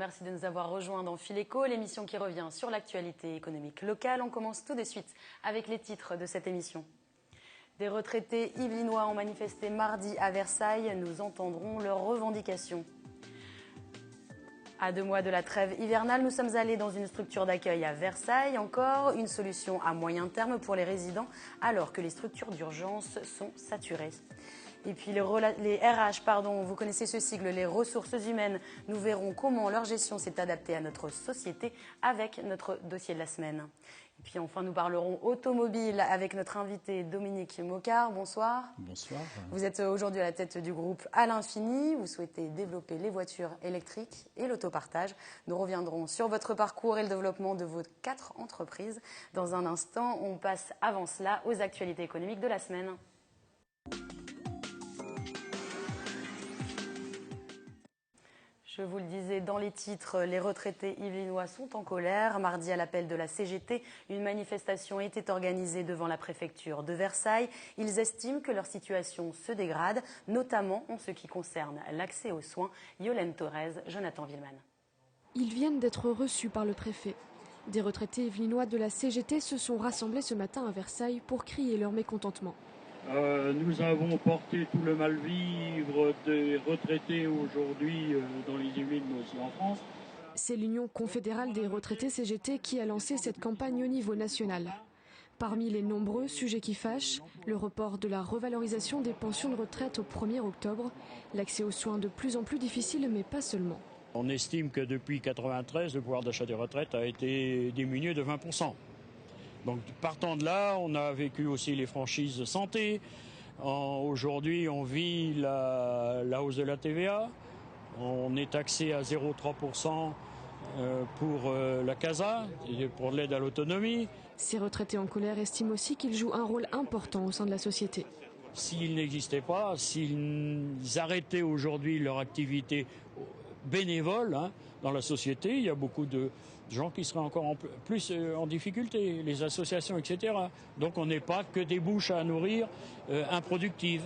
merci de nous avoir rejoints dans Fil Éco, l'émission qui revient sur l'actualité économique locale. On commence tout de suite avec les titres de cette émission. Des retraités yvelinois ont manifesté mardi à Versailles. Nous entendrons leurs revendications. À 2 mois de la trêve hivernale, nous sommes allés dans une structure d'accueil à Versailles. Encore une solution à moyen terme pour les résidents alors que les structures d'urgence sont saturées. Et puis les RH, vous connaissez ce sigle, les ressources humaines. Nous verrons comment leur gestion s'est adaptée à notre société avec notre dossier de la semaine. Et puis enfin, nous parlerons automobile avec notre invité Dominique Mocard. Bonsoir. Bonsoir. Vous êtes aujourd'hui à la tête du groupe À l'Infini. Vous souhaitez développer les voitures électriques et l'autopartage. Nous reviendrons sur votre parcours et le développement de vos 4 entreprises. Dans un instant, on passe avant cela aux actualités économiques de la semaine. Je vous le disais dans les titres, les retraités yvelinois sont en colère. Mardi, à l'appel de la CGT, une manifestation était organisée devant la préfecture de Versailles. Ils estiment que leur situation se dégrade, notamment en ce qui concerne l'accès aux soins. Yolène Thorez, Jonathan Villeman. Ils viennent d'être reçus par le préfet. Des retraités yvelinois de la CGT se sont rassemblés ce matin à Versailles pour crier leur mécontentement. Nous avons porté tout le mal-vivre des retraités aujourd'hui dans les Yvelines, mais aussi en France. C'est l'Union confédérale des retraités CGT qui a lancé cette campagne au niveau national. Parmi les nombreux sujets qui fâchent, le report de la revalorisation des pensions de retraite au 1er octobre, l'accès aux soins de plus en plus difficile, mais pas seulement. On estime que depuis 1993, le pouvoir d'achat des retraites a été diminué de 20%. Donc partant de là, on a vécu aussi les franchises santé. Aujourd'hui, on vit la hausse de la TVA. On est taxé à 0,3% pour la CASA, pour l'aide à l'autonomie. Ces retraités en colère estiment aussi qu'ils jouent un rôle important au sein de la société. S'ils n'existaient pas, s'ils arrêtaient aujourd'hui leur activité bénévole dans la société, il y a beaucoup de gens qui seraient encore plus en difficulté, les associations, etc. Donc on n'est pas que des bouches à nourrir improductives.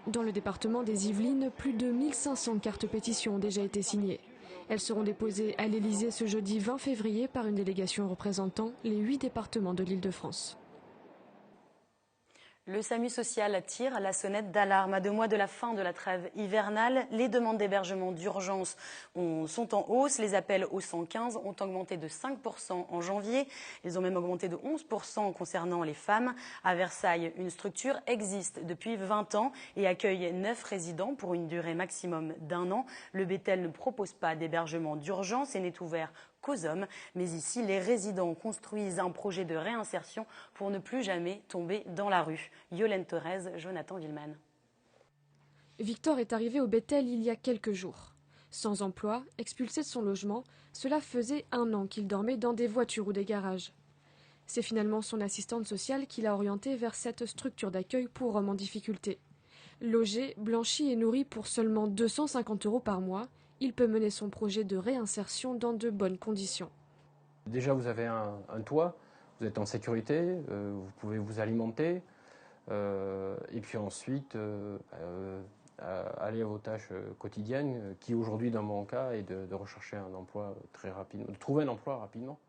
Dans le département des Yvelines, plus de 1500 cartes pétitions ont déjà été signées. Elles seront déposées à l'Élysée ce jeudi 20 février par une délégation représentant les 8 départements de l'Île-de-France. Le SAMU social tire la sonnette d'alarme. À 2 mois de la fin de la trêve hivernale, les demandes d'hébergement d'urgence sont en hausse. Les appels au 115 ont augmenté de 5% en janvier. Ils ont même augmenté de 11% concernant les femmes. À Versailles, une structure existe depuis 20 ans et accueille 9 résidents pour une durée maximum d'1 an. Le Bétel ne propose pas d'hébergement d'urgence et n'est ouvert qu'aux hommes. Mais ici, les résidents construisent un projet de réinsertion pour ne plus jamais tomber dans la rue. Yolène Thorez, Jonathan Villeman. Victor est arrivé au Bétel il y a quelques jours. Sans emploi, expulsé de son logement, cela faisait 1 an qu'il dormait dans des voitures ou des garages. C'est finalement son assistante sociale qui l'a orienté vers cette structure d'accueil pour hommes en difficulté. Logé, blanchi et nourri pour seulement 250 € par mois, il peut mener son projet de réinsertion dans de bonnes conditions. Déjà, vous avez un toit, vous êtes en sécurité, vous pouvez vous alimenter, et puis ensuite aller à vos tâches quotidiennes, qui aujourd'hui, dans mon cas, est de rechercher un emploi très rapidement, de trouver un emploi rapidement.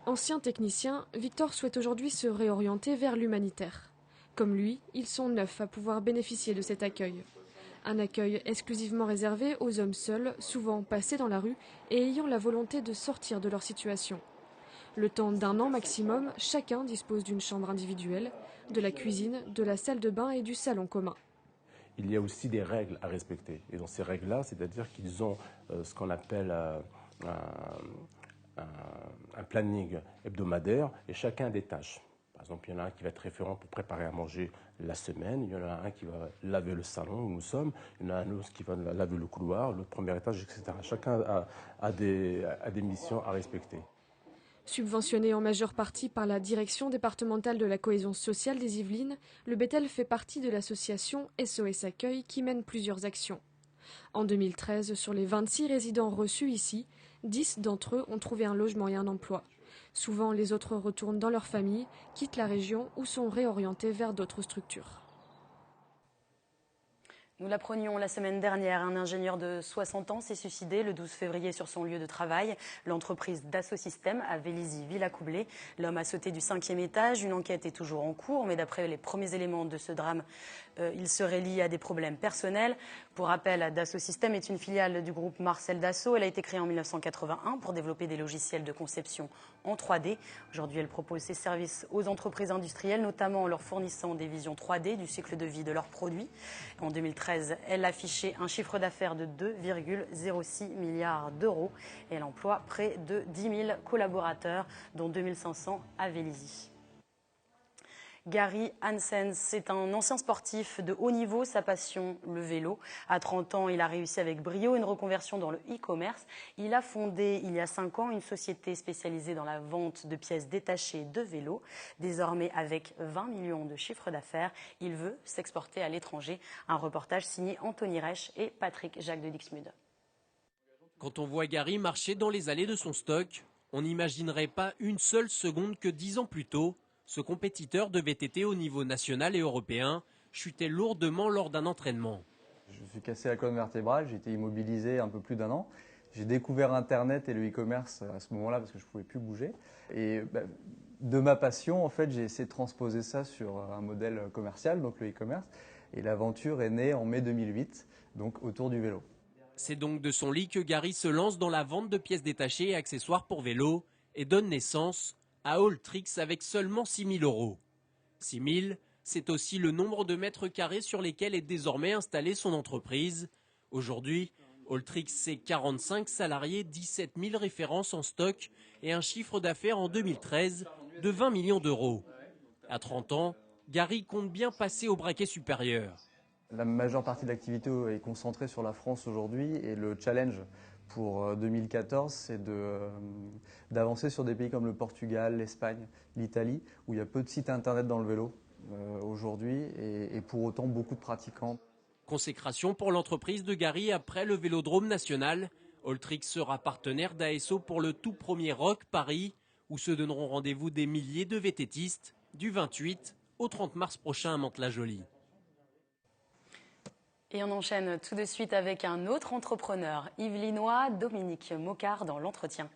Ancien technicien, Victor souhaite aujourd'hui se réorienter vers l'humanitaire. Comme lui, ils sont 9 à pouvoir bénéficier de cet accueil. Un accueil exclusivement réservé aux hommes seuls, souvent passés dans la rue et ayant la volonté de sortir de leur situation. Le temps d'1 an maximum, chacun dispose d'une chambre individuelle, de la cuisine, de la salle de bain et du salon commun. Il y a aussi des règles à respecter. Et dans ces règles-là, c'est-à-dire qu'ils ont ce qu'on appelle un planning hebdomadaire et chacun a des tâches. Par exemple, il y en a un qui va être référent pour préparer à manger la semaine, il y en a un qui va laver le salon où nous sommes, il y en a un autre qui va laver le couloir, le premier étage, etc. Chacun a des missions à respecter. Subventionné en majeure partie par la direction départementale de la cohésion sociale des Yvelines, le Bétel fait partie de l'association SOS Accueil qui mène plusieurs actions. En 2013, sur les 26 résidents reçus ici, 10 d'entre eux ont trouvé un logement et un emploi. Souvent, les autres retournent dans leur famille, quittent la région ou sont réorientés vers d'autres structures. Nous l'apprenions la semaine dernière, un ingénieur de 60 ans s'est suicidé le 12 février sur son lieu de travail. L'entreprise Dassault Systèmes à Vélizy-Villacoublay. L'homme a sauté du 5e étage. Une enquête est toujours en cours, mais d'après les premiers éléments de ce drame, il serait lié à des problèmes personnels. Pour rappel, Dassault Systèmes est une filiale du groupe Marcel Dassault. Elle a été créée en 1981 pour développer des logiciels de conception en 3D. Aujourd'hui, elle propose ses services aux entreprises industrielles, notamment en leur fournissant des visions 3D du cycle de vie de leurs produits. En 2013, elle affichait un chiffre d'affaires de 2,06 milliards d'euros et elle emploie près de 10 000 collaborateurs, dont 2 500 à Vélizy. Gary Hansens, c'est un ancien sportif de haut niveau, sa passion, le vélo. À 30 ans, il a réussi avec brio une reconversion dans le e-commerce. Il a fondé, il y a 5 ans, une société spécialisée dans la vente de pièces détachées de vélos. Désormais, avec 20 millions de chiffre d'affaires, il veut s'exporter à l'étranger. Un reportage signé Anthony Reich et Patrick Jacques de Dixmude. Quand on voit Gary marcher dans les allées de son stock, on n'imaginerait pas une seule seconde que 10 ans plus tôt, ce compétiteur de VTT au niveau national et européen chutait lourdement lors d'un entraînement. Je me suis cassé la colonne vertébrale, j'ai été immobilisé un peu plus d'1 an. J'ai découvert Internet et le e-commerce à ce moment-là parce que je ne pouvais plus bouger. Et de ma passion, en fait, j'ai essayé de transposer ça sur un modèle commercial, donc le e-commerce. Et l'aventure est née en mai 2008, donc autour du vélo. C'est donc de son lit que Gary se lance dans la vente de pièces détachées et accessoires pour vélo et donne naissance à Alltrix avec seulement 6 000 euros. 6 000, c'est aussi le nombre de mètres carrés sur lesquels est désormais installée son entreprise. Aujourd'hui, Alltrix, c'est 45 salariés, 17 000 références en stock et un chiffre d'affaires en 2013 de 20 millions d'euros. À 30 ans, Gary compte bien passer au braquet supérieur. La majeure partie de l'activité est concentrée sur la France aujourd'hui et le challenge pour 2014, c'est d'avancer sur des pays comme le Portugal, l'Espagne, l'Italie, où il y a peu de sites internet dans le vélo aujourd'hui et pour autant beaucoup de pratiquants. Consécration pour l'entreprise de Gary après le Vélodrome national. Alltrix sera partenaire d'ASO pour le tout premier Rock Paris, où se donneront rendez-vous des milliers de VTTistes du 28 au 30 mars prochain à Mantes-la-Jolie. Et on enchaîne tout de suite avec un autre entrepreneur, yvelinois, Dominique Mocard, dans l'entretien.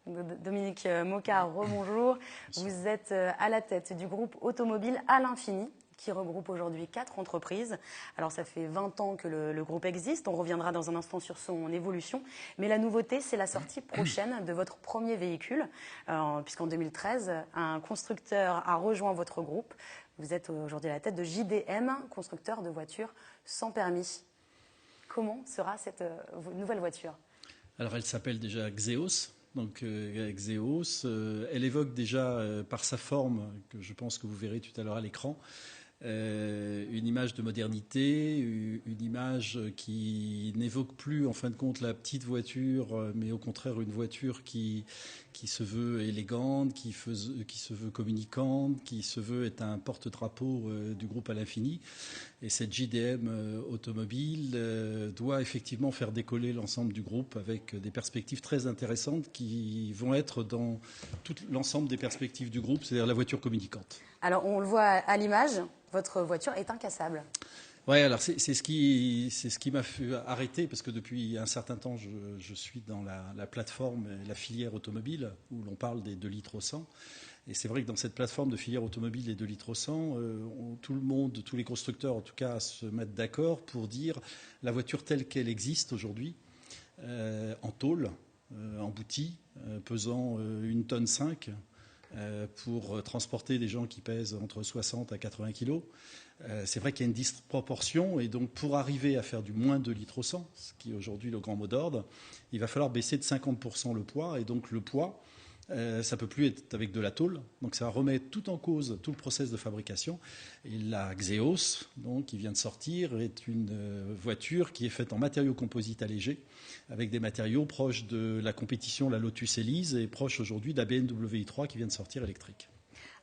Dominique Mocard, rebonjour. Vous êtes à la tête du groupe automobile à l'infini, qui regroupe aujourd'hui 4 entreprises. Alors ça fait 20 ans que le groupe existe, on reviendra dans un instant sur son évolution, mais la nouveauté c'est la sortie prochaine de votre premier véhicule, puisqu'en 2013, un constructeur a rejoint votre groupe. Vous êtes aujourd'hui à la tête de JDM, constructeur de voitures sans permis. Comment sera cette nouvelle voiture? Alors elle s'appelle déjà Xeos. Donc Xeos, elle évoque déjà par sa forme, que je pense que vous verrez tout à l'heure à l'écran, une image de modernité, une image qui n'évoque plus en fin de compte la petite voiture, mais au contraire une voiture qui se veut élégante, qui se veut communicante, qui se veut être un porte-drapeau du groupe à l'infini. Et cette JDM automobile doit effectivement faire décoller l'ensemble du groupe avec des perspectives très intéressantes qui vont être dans tout l'ensemble des perspectives du groupe, c'est-à-dire la voiture communicante. Alors on le voit à l'image, votre voiture est incassable. Oui, alors c'est ce qui m'a fait arrêter, parce que depuis un certain temps, je suis dans la plateforme, la filière automobile, où l'on parle des 2 litres au 100. Et c'est vrai que dans cette plateforme de filière automobile des 2 litres au 100, tout le monde, tous les constructeurs en tout cas, se mettent d'accord pour dire la voiture telle qu'elle existe aujourd'hui, en tôle, emboutie, pesant 1,5 tonne, pour transporter des gens qui pèsent entre 60 à 80 kilos. C'est vrai qu'il y a une disproportion et donc pour arriver à faire du moins 2 litres au 100, ce qui est aujourd'hui le grand mot d'ordre, il va falloir baisser de 50% le poids et donc le poids, ça ne peut plus être avec de la tôle, donc ça va remettre tout en cause, tout le process de fabrication. Et la Xeos, donc, qui vient de sortir, est une voiture qui est faite en matériaux composites allégés, avec des matériaux proches de la compétition, la Lotus Elise, et proches aujourd'hui de la BMW i3 qui vient de sortir électrique.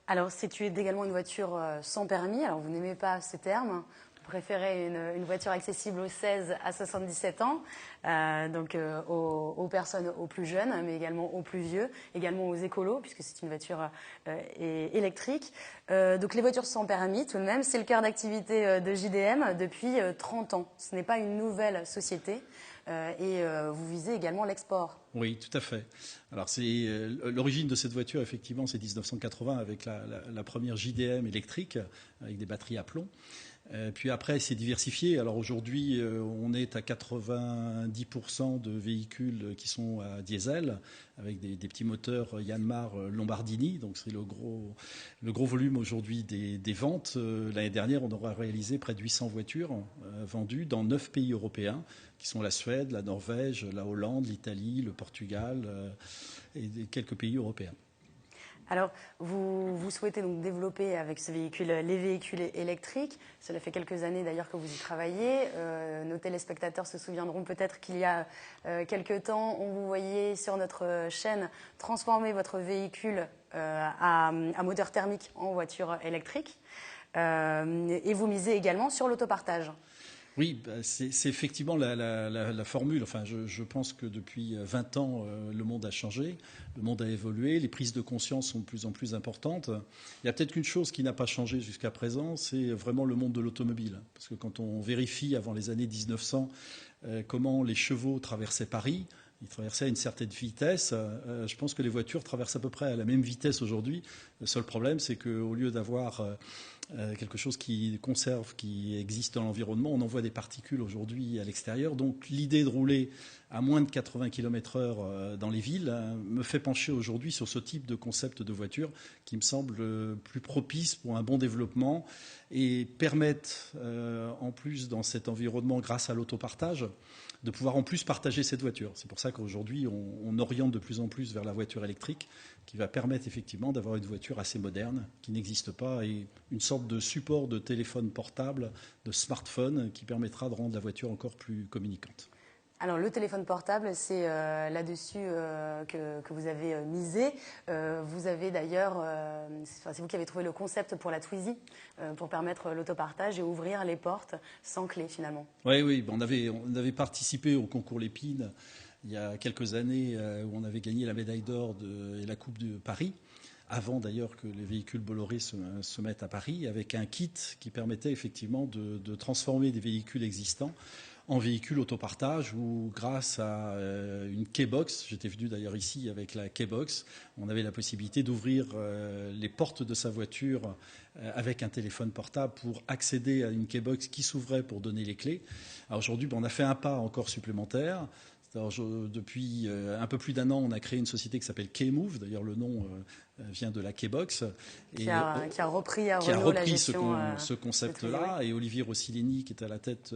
Alors c'est également une voiture sans permis, alors vous n'aimez pas ces termes, préférez une voiture accessible aux 16 à 77 ans, donc aux personnes aux plus jeunes, mais également aux plus vieux, également aux écolos, puisque c'est une voiture électrique. Donc les voitures sans permis, tout de même, c'est le cœur d'activité de JDM depuis 30 ans. Ce n'est pas une nouvelle société. Et vous visez également l'export. Oui, tout à fait. Alors, l'origine de cette voiture, effectivement, c'est 1980 avec la première JDM électrique, avec des batteries à plomb. Puis après, c'est diversifié. Alors aujourd'hui, on est à 90% de véhicules qui sont à diesel, avec des petits moteurs Yanmar Lombardini. Donc c'est le gros volume aujourd'hui des ventes. L'année dernière, on aura réalisé près de 800 voitures vendues dans 9 pays européens, qui sont la Suède, la Norvège, la Hollande, l'Italie, le Portugal et quelques pays européens. Alors, vous souhaitez donc développer avec ce véhicule les véhicules électriques. Cela fait quelques années d'ailleurs que vous y travaillez. Nos téléspectateurs se souviendront peut-être qu'il y a quelques temps, on vous voyait sur notre chaîne transformer votre véhicule à moteur thermique en voiture électrique. Et vous misez également sur l'autopartage. Oui, c'est effectivement la formule. Enfin, je pense que depuis 20 ans, le monde a changé, le monde a évolué, les prises de conscience sont de plus en plus importantes. Il y a peut-être qu'une chose qui n'a pas changé jusqu'à présent, c'est vraiment le monde de l'automobile. Parce que quand on vérifie avant les années 1900 comment les chevaux traversaient Paris, ils traversaient à une certaine vitesse. Je pense que les voitures traversent à peu près à la même vitesse aujourd'hui. Le seul problème, c'est qu'au lieu d'avoir quelque chose qui conserve, qui existe dans l'environnement, on envoie des particules aujourd'hui à l'extérieur. Donc l'idée de rouler à moins de 80 km/h dans les villes me fait pencher aujourd'hui sur ce type de concept de voiture qui me semble plus propice pour un bon développement et permettre, en plus dans cet environnement, grâce à l'autopartage, de pouvoir en plus partager cette voiture. C'est pour ça qu'aujourd'hui, on oriente de plus en plus vers la voiture électrique qui va permettre effectivement d'avoir une voiture assez moderne, qui n'existe pas, et une sorte de support de téléphone portable, de smartphone, qui permettra de rendre la voiture encore plus communicante. Alors le téléphone portable, c'est là-dessus que vous avez misé. Vous avez d'ailleurs, c'est vous qui avez trouvé le concept pour la Twizy, pour permettre l'autopartage et ouvrir les portes sans clé finalement. Oui, on avait participé au concours Lépine il y a quelques années où on avait gagné la médaille d'or et la Coupe de Paris, avant d'ailleurs que les véhicules Bolloré se mettent à Paris, avec un kit qui permettait effectivement de transformer des véhicules existants en véhicule autopartage où grâce à une Keybox, j'étais venu d'ailleurs ici avec la Keybox, on avait la possibilité d'ouvrir les portes de sa voiture avec un téléphone portable pour accéder à une Keybox qui s'ouvrait pour donner les clés. Alors aujourd'hui, on a fait un pas encore supplémentaire. Alors, depuis un peu plus d'un an, on a créé une société qui s'appelle Keymove. D'ailleurs, le nom vient de la Keybox. Qui a repris à Renault la gestion ce concept-là. Et Olivier Rossellini, qui est à la tête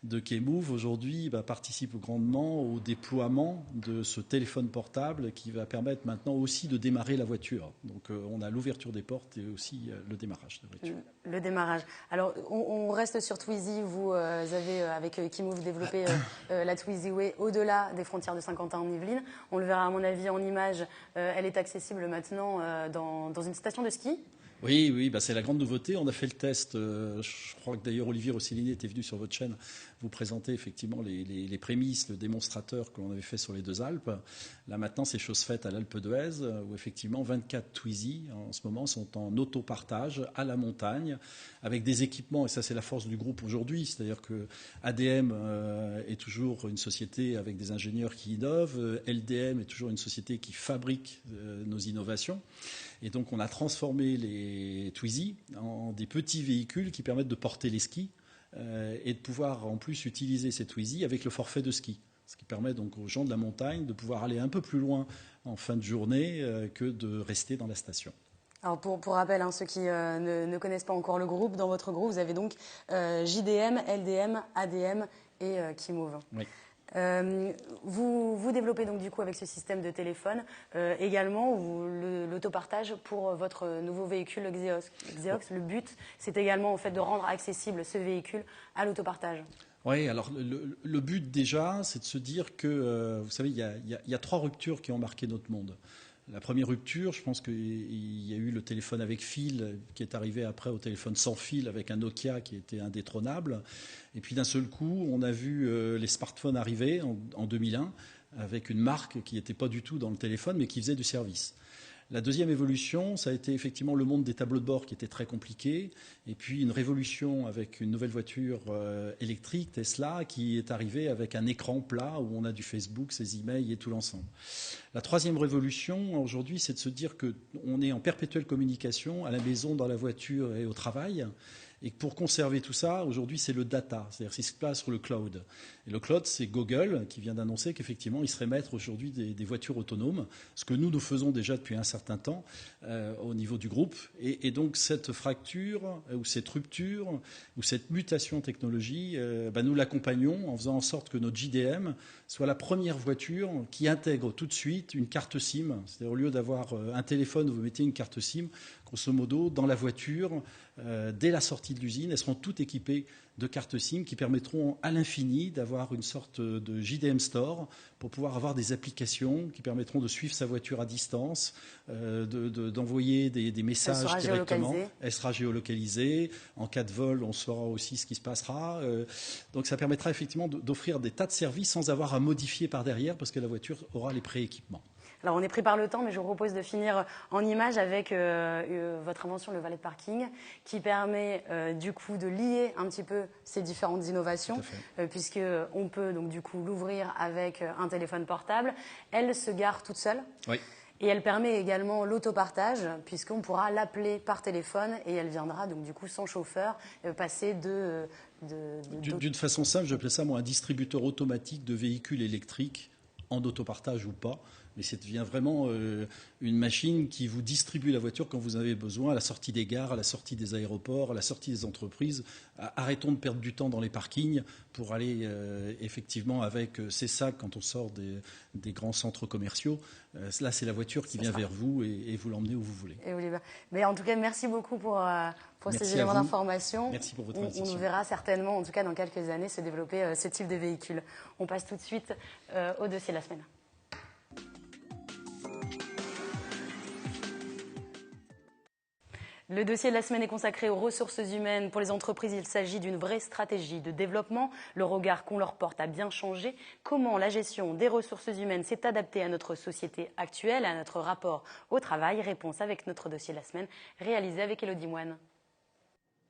de Keymove, aujourd'hui participe grandement au déploiement de ce téléphone portable qui va permettre maintenant aussi de démarrer la voiture. Donc, on a l'ouverture des portes et aussi le démarrage de la voiture. Le démarrage. Alors, on reste sur Twizy. Vous avez, avec Keymove, développé la Twizy Way au-delà des frontières de Saint-Quentin en Yvelines. On le verra à mon avis en image. Elle est accessible maintenant dans une station de ski. Oui, c'est la grande nouveauté. On a fait le test. Je crois que d'ailleurs Olivier Rossellini était venu sur votre chaîne vous présenter effectivement les prémices, le démonstrateur que l'on avait fait sur les deux Alpes. Là maintenant, c'est chose faite à l'Alpe d'Huez, où effectivement 24 Twizy en ce moment sont en autopartage à la montagne, avec des équipements, et ça c'est la force du groupe aujourd'hui, c'est-à-dire que ADM est toujours une société avec des ingénieurs qui innovent, LDM est toujours une société qui fabrique nos innovations. Et donc on a transformé les Twizy en des petits véhicules qui permettent de porter les skis et de pouvoir en plus utiliser ces Twizy avec le forfait de ski. Ce qui permet donc aux gens de la montagne de pouvoir aller un peu plus loin en fin de journée que de rester dans la station. Alors pour rappel, ceux qui ne connaissent pas encore le groupe, dans votre groupe, vous avez donc JDM, LDM, ADM et Keymove. Oui. Vous développez donc du coup avec ce système de téléphone également l'autopartage pour votre nouveau véhicule Xeox. Le but, c'est également en fait de rendre accessible ce véhicule à l'autopartage. Oui, alors le but déjà, c'est de se dire que, vous savez, il y a trois ruptures qui ont marqué notre monde. La première rupture, je pense qu'il y a eu le téléphone avec fil qui est arrivé après au téléphone sans fil avec un Nokia qui était indétrônable. Et puis d'un seul coup, on a vu les smartphones arriver en 2001 avec une marque qui n'était pas du tout dans le téléphone mais qui faisait du service. La deuxième évolution, ça a été effectivement le monde des tableaux de bord qui était très compliqué, et puis une révolution avec une nouvelle voiture électrique, Tesla, qui est arrivée avec un écran plat où on a du Facebook, ses emails et tout l'ensemble. La troisième révolution, aujourd'hui, c'est de se dire qu'on est en perpétuelle communication à la maison, dans la voiture et au travail. Et pour conserver tout ça, aujourd'hui, c'est le data, c'est-à-dire c'est ce qui se passe sur le cloud. Et le cloud, c'est Google qui vient d'annoncer qu'effectivement, il serait maître aujourd'hui des voitures autonomes, ce que nous faisons déjà depuis un certain temps au niveau du groupe. Et donc, cette fracture, ou cette rupture, ou cette mutation technologie, nous l'accompagnons en faisant en sorte que notre JDM soit la première voiture qui intègre tout de suite une carte SIM. C'est-à-dire, au lieu d'avoir un téléphone où vous mettez une carte SIM, grosso modo, dans la voiture, dès la sortie de l'usine, elles seront toutes équipées de cartes SIM qui permettront à l'infini d'avoir une sorte de JDM Store pour pouvoir avoir des applications qui permettront de suivre sa voiture à distance, d'envoyer des messages directement. Elle sera géolocalisée. En cas de vol, on saura aussi ce qui se passera. Donc ça permettra effectivement d'offrir des tas de services sans avoir à modifier par derrière parce que la voiture aura les prééquipements. Alors, on est pris par le temps, mais je vous propose de finir en image avec votre invention, le valet de parking, qui permet du coup de lier un petit peu ces différentes innovations, puisqu'on peut donc du coup l'ouvrir avec un téléphone portable. Elle se gare toute seule. Oui. Et elle permet également l'autopartage, puisqu'on pourra l'appeler par téléphone et elle viendra donc du coup sans chauffeur passer D'une façon simple, j'appelais ça moi un distributeur automatique de véhicules électriques en autopartage ou pas. Mais ça devient vraiment une machine qui vous distribue la voiture quand vous avez besoin, à la sortie des gares, à la sortie des aéroports, à la sortie des entreprises. Arrêtons de perdre du temps dans les parkings pour aller effectivement avec ces sacs quand on sort des grands centres commerciaux. Là, c'est la voiture qui vient vers vous et vous l'emmenez où vous voulez. Mais en tout cas, merci beaucoup pour ces éléments d'information. Merci pour votre invitation. On verra certainement, en tout cas dans quelques années, se développer ce type de véhicule. On passe tout de suite au dossier de la semaine. Le dossier de la semaine est consacré aux ressources humaines. Pour les entreprises, il s'agit d'une vraie stratégie de développement. Le regard qu'on leur porte a bien changé. Comment la gestion des ressources humaines s'est adaptée à notre société actuelle, à notre rapport au travail? Réponse avec notre dossier de la semaine, réalisé avec Élodie Moine.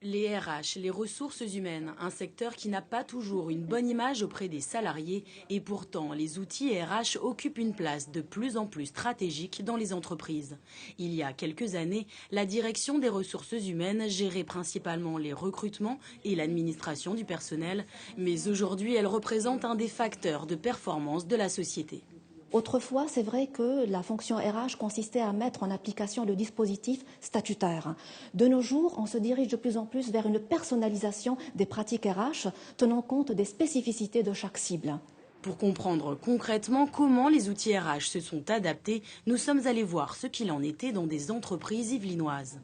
Les RH, les ressources humaines, un secteur qui n'a pas toujours une bonne image auprès des salariés et pourtant les outils RH occupent une place de plus en plus stratégique dans les entreprises. Il y a quelques années, la direction des ressources humaines gérait principalement les recrutements et l'administration du personnel, mais aujourd'hui elle représente un des facteurs de performance de la société. Autrefois, c'est vrai que la fonction RH consistait à mettre en application le dispositif statutaire. De nos jours, on se dirige de plus en plus vers une personnalisation des pratiques RH, tenant compte des spécificités de chaque cible. Pour comprendre concrètement comment les outils RH se sont adaptés, nous sommes allés voir ce qu'il en était dans des entreprises yvelinoises.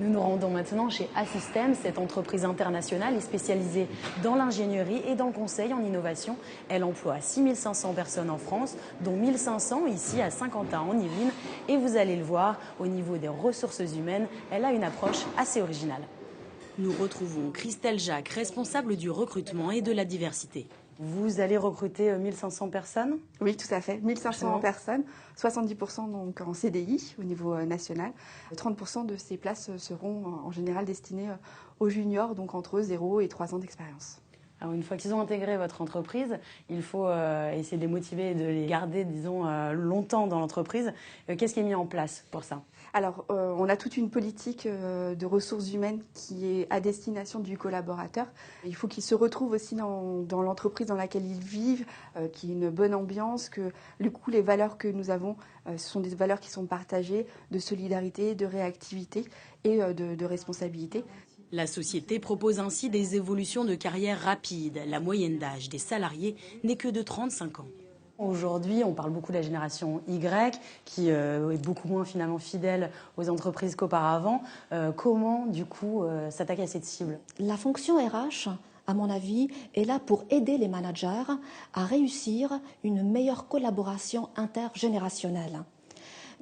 Nous nous rendons maintenant chez Assystem. Cette entreprise internationale est spécialisée dans l'ingénierie et dans le conseil en innovation. Elle emploie 6500 personnes en France, dont 1500 ici à Saint-Quentin en Yvelines. Et vous allez le voir, au niveau des ressources humaines, elle a une approche assez originale. Nous retrouvons Christelle Jacques, responsable du recrutement et de la diversité. Vous allez recruter 1500 personnes? Oui, tout à fait. 1500 personnes, 70% donc en CDI au niveau national. 30% de ces places seront en général destinées aux juniors, donc entre 0 et 3 ans d'expérience. Alors une fois qu'ils ont intégré votre entreprise, il faut essayer de les motiver et de les garder, disons, longtemps dans l'entreprise. Qu'est-ce qui est mis en place pour ça? Alors, on a toute une politique de ressources humaines qui est à destination du collaborateur. Il faut qu'il se retrouve aussi dans l'entreprise dans laquelle ils vivent, qu'il y ait une bonne ambiance, que du coup, les valeurs que nous avons, ce sont des valeurs qui sont partagées, de solidarité, de réactivité et de responsabilité. La société propose ainsi des évolutions de carrière rapides. La moyenne d'âge des salariés n'est que de 35 ans. Aujourd'hui, on parle beaucoup de la génération Y, qui est beaucoup moins finalement fidèle aux entreprises qu'auparavant. Comment, du coup, s'attaquer à cette cible? La fonction RH, à mon avis, est là pour aider les managers à réussir une meilleure collaboration intergénérationnelle.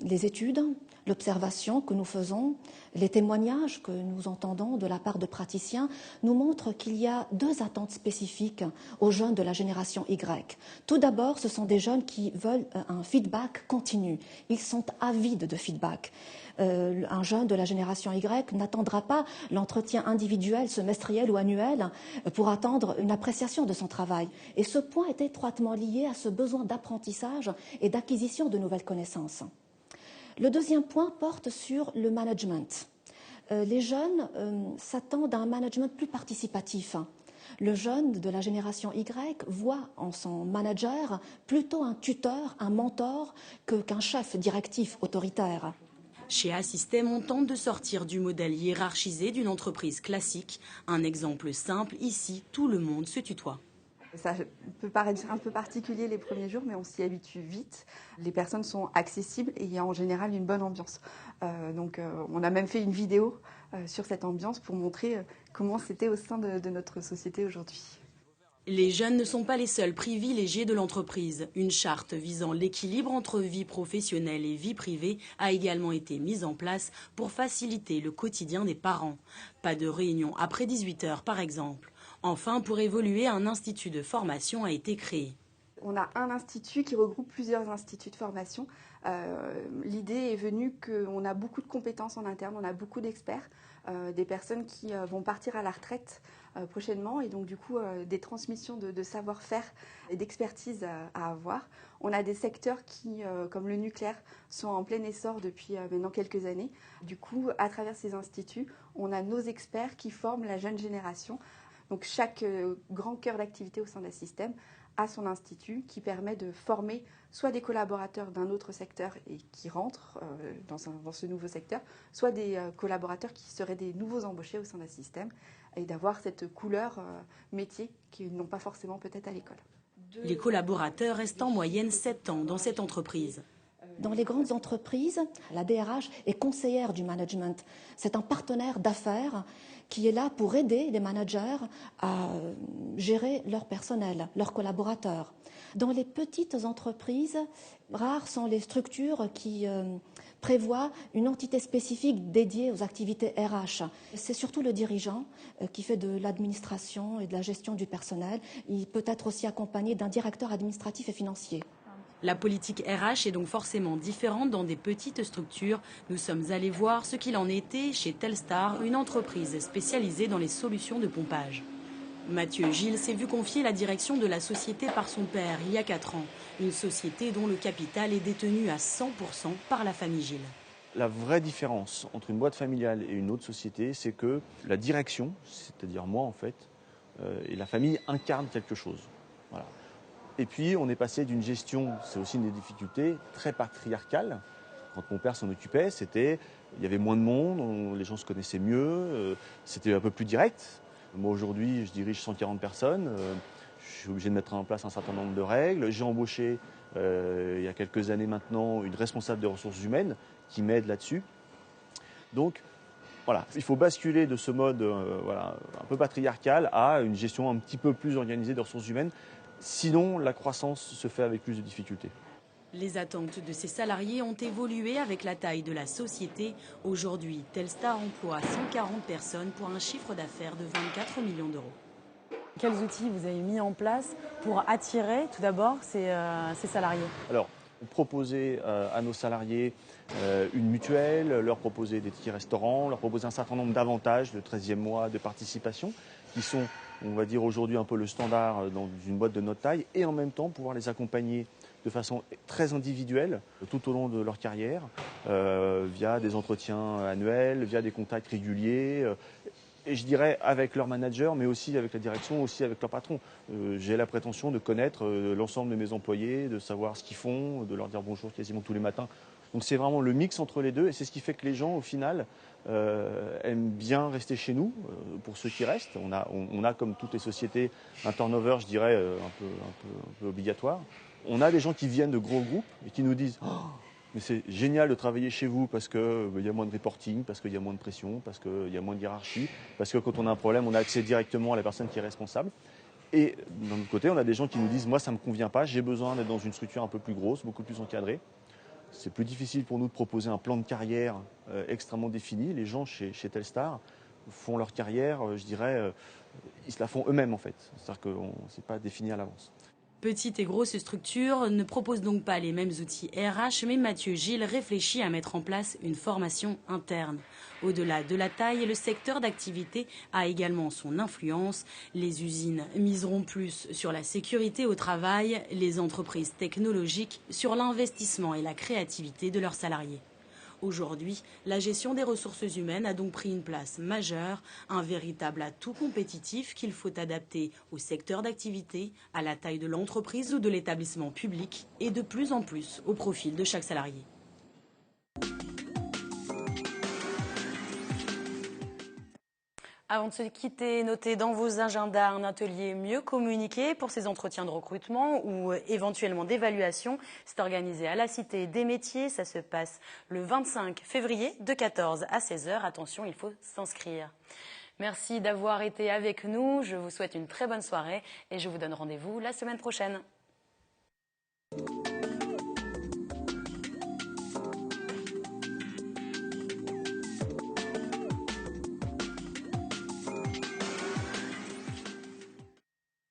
Les études, l'observation que nous faisons, les témoignages que nous entendons de la part de praticiens nous montrent qu'il y a deux attentes spécifiques aux jeunes de la génération Y. Tout d'abord, ce sont des jeunes qui veulent un feedback continu. Ils sont avides de feedback. Un jeune de la génération Y n'attendra pas l'entretien individuel, semestriel ou annuel pour attendre une appréciation de son travail. Et ce point est étroitement lié à ce besoin d'apprentissage et d'acquisition de nouvelles connaissances. Le deuxième point porte sur le management. Les jeunes s'attendent à un management plus participatif. Le jeune de la génération Y voit en son manager plutôt un tuteur, un mentor, qu'un chef directif autoritaire. Chez Assystem, on tente de sortir du modèle hiérarchisé d'une entreprise classique. Un exemple simple, ici, tout le monde se tutoie. Ça peut paraître un peu particulier les premiers jours, mais on s'y habitue vite. Les personnes sont accessibles et il y a en général une bonne ambiance. On a même fait une vidéo sur cette ambiance pour montrer comment c'était au sein de notre société aujourd'hui. Les jeunes ne sont pas les seuls privilégiés de l'entreprise. Une charte visant l'équilibre entre vie professionnelle et vie privée a également été mise en place pour faciliter le quotidien des parents. Pas de réunion après 18 h par exemple. Enfin, pour évoluer, un institut de formation a été créé. On a un institut qui regroupe plusieurs instituts de formation. L'idée est venue qu'on a beaucoup de compétences en interne, on a beaucoup d'experts, des personnes qui vont partir à la retraite prochainement et donc du coup des transmissions de savoir-faire et d'expertise à avoir. On a des secteurs qui, comme le nucléaire, sont en plein essor depuis maintenant quelques années. Du coup, à travers ces instituts, on a nos experts qui forment la jeune génération. Donc chaque grand cœur d'activité au sein d'Assystem a son institut qui permet de former soit des collaborateurs d'un autre secteur et qui rentrent dans ce nouveau secteur, soit des collaborateurs qui seraient des nouveaux embauchés au sein d'Assystem et d'avoir cette couleur métier qu'ils n'ont pas forcément peut-être à l'école. Les collaborateurs restent en moyenne 7 ans dans cette entreprise. Dans les grandes entreprises, la DRH est conseillère du management. C'est un partenaire d'affaires qui est là pour aider les managers à gérer leur personnel, leurs collaborateurs. Dans les petites entreprises, rares sont les structures qui prévoient une entité spécifique dédiée aux activités RH. C'est surtout le dirigeant qui fait de l'administration et de la gestion du personnel. Il peut être aussi accompagné d'un directeur administratif et financier. La politique RH est donc forcément différente dans des petites structures. Nous sommes allés voir ce qu'il en était chez Telstar, une entreprise spécialisée dans les solutions de pompage. Mathieu Gilles s'est vu confier la direction de la société par son père il y a 4 ans. Une société dont le capital est détenu à 100% par la famille Gilles. La vraie différence entre une boîte familiale et une autre société, c'est que la direction, c'est-à-dire moi en fait, et la famille incarnent quelque chose. Voilà. Et puis, on est passé d'une gestion, c'est aussi une des difficultés, très patriarcale. Quand mon père s'en occupait, il y avait moins de monde, les gens se connaissaient mieux, c'était un peu plus direct. Moi, aujourd'hui, je dirige 140 personnes, je suis obligé de mettre en place un certain nombre de règles. J'ai embauché, il y a quelques années maintenant, une responsable des ressources humaines qui m'aide là-dessus. Donc, voilà, il faut basculer de ce mode un peu patriarcal à une gestion un petit peu plus organisée des ressources humaines. Sinon, la croissance se fait avec plus de difficultés. Les attentes de ces salariés ont évolué avec la taille de la société. Aujourd'hui, Telstar emploie 140 personnes pour un chiffre d'affaires de 24 millions d'euros. Quels outils vous avez mis en place pour attirer tout d'abord ces salariés ? Alors, proposer à nos salariés une mutuelle, leur proposer des tickets restaurants, leur proposer un certain nombre d'avantages, de 13e mois de participation, qui sont, on va dire aujourd'hui, un peu le standard dans une boîte de notre taille, et en même temps pouvoir les accompagner de façon très individuelle tout au long de leur carrière, via des entretiens annuels, via des contacts réguliers, et je dirais avec leur manager, mais aussi avec la direction, aussi avec leur patron. J'ai la prétention de connaître l'ensemble de mes employés, de savoir ce qu'ils font, de leur dire bonjour quasiment tous les matins. Donc c'est vraiment le mix entre les deux, et c'est ce qui fait que les gens, au final, aiment bien rester chez nous, pour ceux qui restent. On a, comme toutes les sociétés, un turnover, je dirais, un peu obligatoire. On a des gens qui viennent de gros groupes et qui nous disent oh, mais c'est génial de travailler chez vous parce qu'il y a moins de reporting, parce qu'il y a moins de pression, parce qu'il y a moins de hiérarchie, parce que quand on a un problème, on a accès directement à la personne qui est responsable. Et d'un autre côté, on a des gens qui nous disent moi, ça ne me convient pas, j'ai besoin d'être dans une structure un peu plus grosse, beaucoup plus encadrée. c'est plus difficile pour nous de proposer un plan de carrière extrêmement défini. Les gens chez Telstar font leur carrière, je dirais, ils se la font eux-mêmes en fait. C'est-à-dire que ce n'est pas défini à l'avance. Petite et grosse structure ne propose donc pas les mêmes outils RH, mais Mathieu Gilles réfléchit à mettre en place une formation interne. Au-delà de la taille, le secteur d'activité a également son influence. Les usines miseront plus sur la sécurité au travail, les entreprises technologiques sur l'investissement et la créativité de leurs salariés. Aujourd'hui, la gestion des ressources humaines a donc pris une place majeure, un véritable atout compétitif qu'il faut adapter au secteur d'activité, à la taille de l'entreprise ou de l'établissement public et de plus en plus au profil de chaque salarié. Avant de se quitter, notez dans vos agendas un atelier mieux communiqué pour ces entretiens de recrutement ou éventuellement d'évaluation. C'est organisé à la Cité des Métiers. Ça se passe le 25 février de 14 à 16 h. Attention, il faut s'inscrire. Merci d'avoir été avec nous. Je vous souhaite une très bonne soirée et je vous donne rendez-vous la semaine prochaine.